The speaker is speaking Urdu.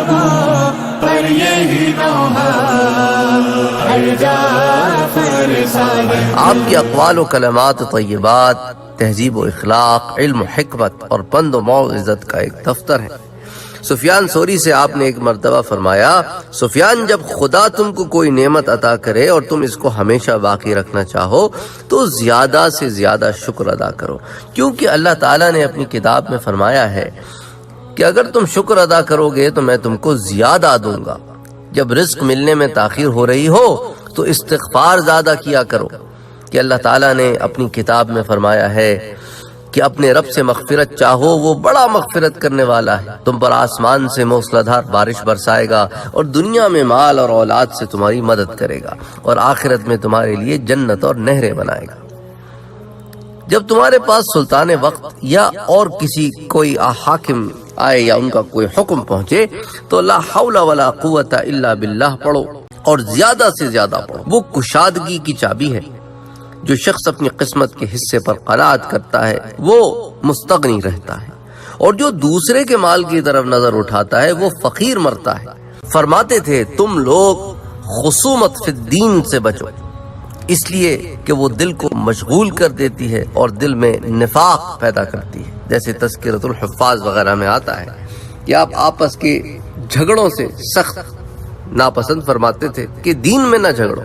لبوں پر یہی نوحہ ہر جا فرسانے۔ آپ کی اقوال و کلمات طیبات تہذیب و اخلاق، علم و حکمت اور پند و موعظت کا ایک دفتر ہے۔ سفیان ثوری سے آپ نے ایک مرتبہ فرمایا، سفیان جب خدا تم کو کوئی نعمت عطا کرے اور تم اس کو ہمیشہ باقی رکھنا چاہو تو زیادہ سے زیادہ شکر ادا کرو، کیونکہ اللہ تعالیٰ نے اپنی کتاب میں فرمایا ہے کہ اگر تم شکر ادا کرو گے تو میں تم کو زیادہ دوں گا۔ جب رزق ملنے میں تاخیر ہو رہی ہو تو استغفار زیادہ کیا کرو، کہ اللہ تعالیٰ نے اپنی کتاب میں فرمایا ہے کہ اپنے رب سے مغفرت چاہو، وہ بڑا مغفرت کرنے والا ہے، تم پر آسمان سے موسلادھار بارش برسائے گا اور دنیا میں مال اور اولاد سے تمہاری مدد کرے گا اور آخرت میں تمہارے لیے جنت اور نہریں بنائے گا۔ جب تمہارے پاس سلطان وقت یا اور کسی کوئی حاکم آئے یا ان کا کوئی حکم پہنچے تو لا حول ولا قوت الا باللہ پڑھو اور زیادہ سے زیادہ پڑھو۔ وہ کشادگی کی چابی ہے۔ جو شخص اپنی قسمت کے حصے پر قناعت کرتا ہے وہ مستغنی رہتا ہے، اور جو دوسرے کے مال کی طرف نظر اٹھاتا ہے وہ فقیر مرتا ہے۔ فرماتے تھے تم لوگ خصومت فی الدین سے بچو، اس لیے کہ وہ دل کو مشغول کر دیتی ہے اور دل میں نفاق پیدا کرتی ہے۔ جیسے تذکرۃ الحفاظ وغیرہ میں آتا ہے کہ آپ آپس کے جھگڑوں سے سخت ناپسند فرماتے تھے کہ دین میں نہ جھگڑو۔